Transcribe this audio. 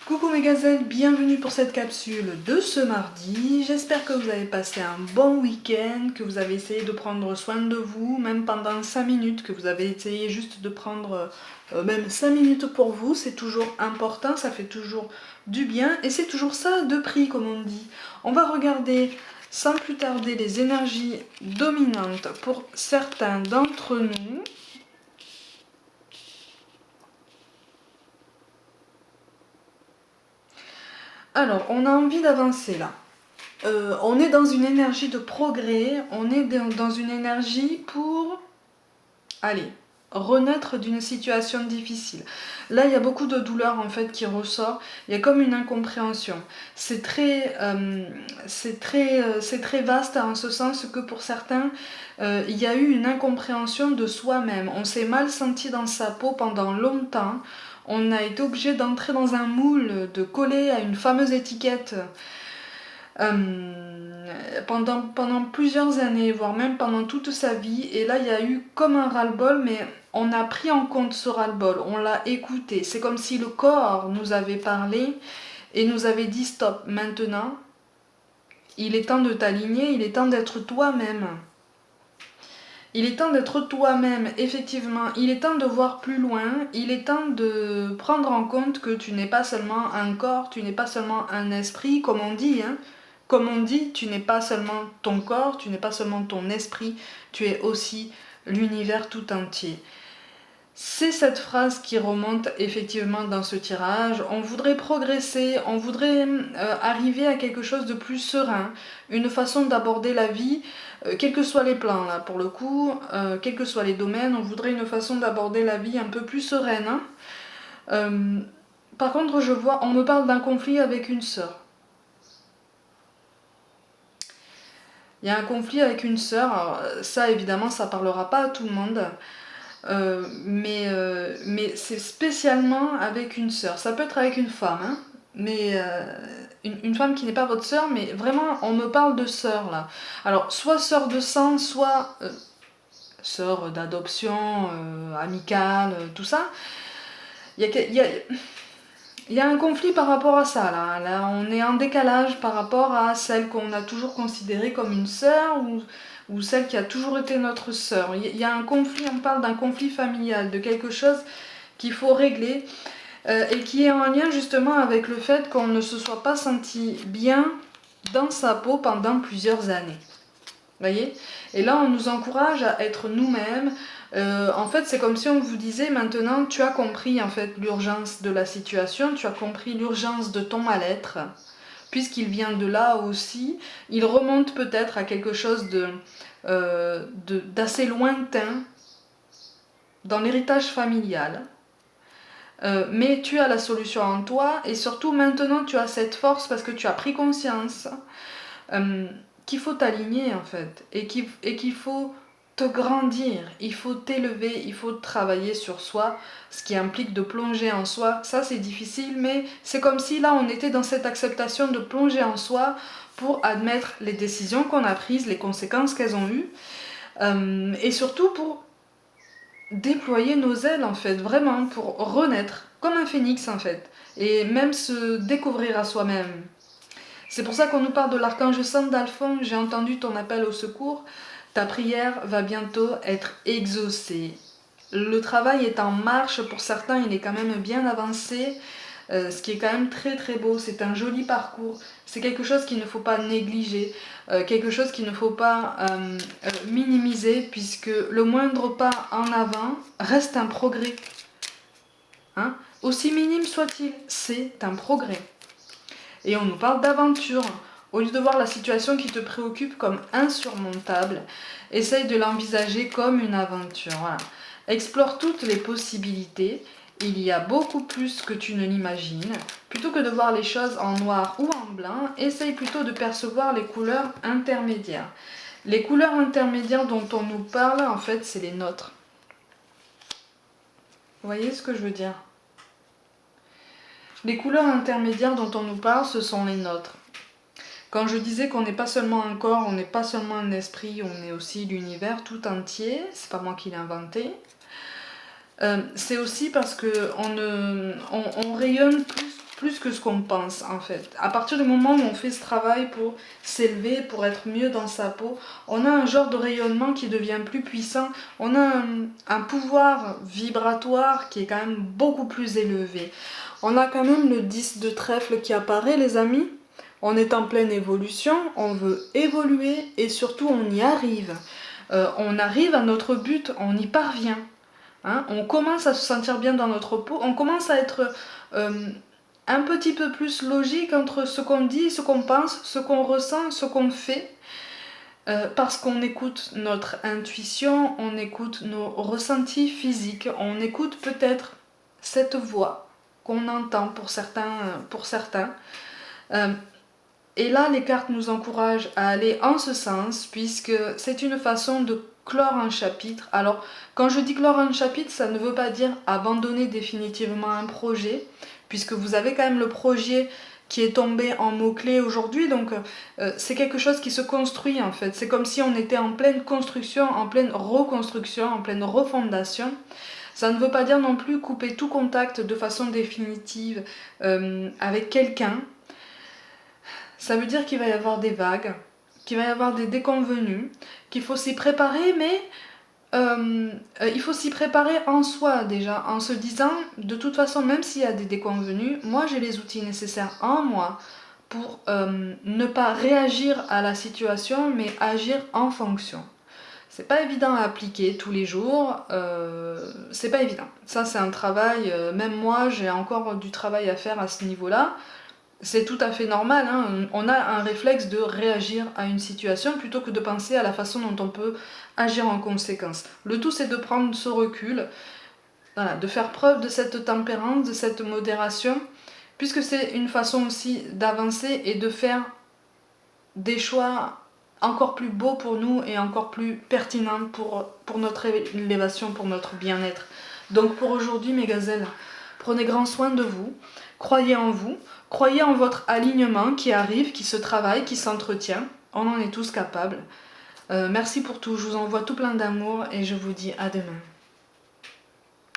Coucou mes gazelles, bienvenue pour cette capsule de ce mardi. J'espère que vous avez passé un bon week-end, que vous avez essayé de prendre soin de vous, même pendant 5 minutes, que vous avez essayé juste de prendre même 5 minutes pour vous. C'est toujours important, ça fait toujours du bien et c'est toujours ça de prix comme on dit. On va regarder sans plus tarder les énergies dominantes pour certains d'entre nous. Alors, on a envie d'avancer là. On est dans une énergie de progrès, on est dans une énergie pour, allez, renaître d'une situation difficile. Là, il y a beaucoup de douleur en fait qui ressort, il y a comme une incompréhension. C'est très vaste en ce sens que pour certains, il y a eu une incompréhension de soi-même. On s'est mal senti dans sa peau pendant longtemps, on a été obligé d'entrer dans un moule, de coller à une fameuse étiquette pendant plusieurs années, voire même pendant toute sa vie. Et là, il y a eu comme un ras-le-bol, mais on a pris en compte ce ras-le-bol, on l'a écouté. C'est comme si le corps nous avait parlé et nous avait dit stop, maintenant, il est temps de t'aligner, il est temps d'être toi-même. Il est temps d'être toi-même, effectivement. Il est temps de voir plus loin. Il est temps de prendre en compte que tu n'es pas seulement un corps, tu n'es pas seulement un esprit, comme on dit, hein. Comme on dit, tu n'es pas seulement ton corps, tu n'es pas seulement ton esprit, tu es aussi l'univers tout entier. C'est cette phrase qui remonte effectivement dans ce tirage. On voudrait progresser, on voudrait arriver à quelque chose de plus serein, une façon d'aborder la vie, quels que soient les plans là pour le coup, quels que soient les domaines, on voudrait une façon d'aborder la vie un peu plus sereine. Hein. Par contre, je vois, on me parle d'un conflit avec une sœur. Il y a un conflit avec une sœur, alors, ça évidemment ça parlera pas à tout le monde. Mais c'est spécialement avec une sœur. Ça peut être avec une femme, hein, mais une femme qui n'est pas votre sœur, mais vraiment, on me parle de sœur là. Alors, soit sœur de sang, soit sœur d'adoption, amicale, tout ça. Il y a un conflit par rapport à ça là. Là, on est en décalage par rapport à celle qu'on a toujours considérée comme une sœur ou celle qui a toujours été notre sœur. Il y a un conflit, on parle d'un conflit familial, de quelque chose qu'il faut régler et qui est en lien justement avec le fait qu'on ne se soit pas senti bien dans sa peau pendant plusieurs années. Voyez ? Et là, on nous encourage à être nous-mêmes. En fait, c'est comme si on vous disait maintenant, tu as compris en fait l'urgence de la situation, tu as compris l'urgence de ton mal-être, puisqu'il vient de là aussi. Il remonte peut-être à quelque chose d'assez lointain dans l'héritage familial. Mais tu as la solution en toi et surtout maintenant tu as cette force parce que tu as pris conscience qu'il faut t'aligner en fait et qu'il faut te grandir, il faut t'élever, il faut travailler sur soi, ce qui implique de plonger en soi. Ça c'est difficile, mais c'est comme si là on était dans cette acceptation de plonger en soi pour admettre les décisions qu'on a prises, les conséquences qu'elles ont eues et surtout pour déployer nos ailes en fait, vraiment pour renaître comme un phénix en fait et même se découvrir à soi-même. C'est pour ça qu'on nous parle de l'archange Sandalphon. J'ai entendu ton appel au secours, ta prière va bientôt être exaucée. Le travail est en marche, pour certains il est quand même bien avancé, ce qui est quand même très très beau, c'est un joli parcours, c'est quelque chose qu'il ne faut pas négliger, quelque chose qu'il ne faut pas minimiser, puisque le moindre pas en avant reste un progrès. Hein, aussi minime soit-il, c'est un progrès. Et on nous parle d'aventure. Au lieu de voir la situation qui te préoccupe comme insurmontable, essaye de l'envisager comme une aventure. Voilà. Explore toutes les possibilités. Il y a beaucoup plus que tu ne l'imagines. Plutôt que de voir les choses en noir ou en blanc, essaye plutôt de percevoir les couleurs intermédiaires. Les couleurs intermédiaires dont on nous parle, en fait, c'est les nôtres. Vous voyez ce que je veux dire ? Les couleurs intermédiaires dont on nous parle, ce sont les nôtres. Quand je disais qu'on n'est pas seulement un corps, on n'est pas seulement un esprit, on est aussi l'univers tout entier, c'est pas moi qui l'ai inventé. C'est aussi parce qu'on on rayonne plus que ce qu'on pense en fait. À partir du moment où on fait ce travail pour s'élever, pour être mieux dans sa peau, on a un genre de rayonnement qui devient plus puissant, on a un pouvoir vibratoire qui est quand même beaucoup plus élevé. On a quand même le 10 de trèfle qui apparaît les amis, on est en pleine évolution, on veut évoluer et surtout on y arrive. On arrive à notre but, on y parvient. Hein, on commence à se sentir bien dans notre peau, on commence à être un petit peu plus logique entre ce qu'on dit, ce qu'on pense, ce qu'on ressent, ce qu'on fait, parce qu'on écoute notre intuition, on écoute nos ressentis physiques, on écoute peut-être cette voix qu'on entend pour certains. Et là, les cartes nous encouragent à aller en ce sens, puisque c'est une façon de clore un chapitre. Alors, quand je dis clore un chapitre, ça ne veut pas dire abandonner définitivement un projet, puisque vous avez quand même le projet qui est tombé en mots-clés aujourd'hui, donc c'est quelque chose qui se construit en fait. C'est comme si on était en pleine construction, en pleine reconstruction, en pleine refondation. Ça ne veut pas dire non plus couper tout contact de façon définitive avec quelqu'un. Ça veut dire qu'il va y avoir des vagues, qu'il va y avoir des déconvenus, qu'il faut s'y préparer, mais il faut s'y préparer en soi déjà, en se disant, de toute façon, même s'il y a des déconvenus, moi j'ai les outils nécessaires en moi pour ne pas réagir à la situation, mais agir en fonction. C'est pas évident à appliquer tous les jours, c'est pas évident. Ça c'est un travail, même moi j'ai encore du travail à faire à ce niveau-là. C'est tout à fait normal, hein. On a un réflexe de réagir à une situation plutôt que de penser à la façon dont on peut agir en conséquence. Le tout c'est de prendre ce recul, voilà, de faire preuve de cette tempérance, de cette modération, puisque c'est une façon aussi d'avancer et de faire des choix encore plus beaux pour nous et encore plus pertinents pour notre élévation, pour notre bien-être. Donc pour aujourd'hui mes gazelles, prenez grand soin de vous, croyez en vous, croyez en votre alignement qui arrive, qui se travaille, qui s'entretient. On en est tous capables. Merci pour tout, je vous envoie tout plein d'amour et je vous dis à demain.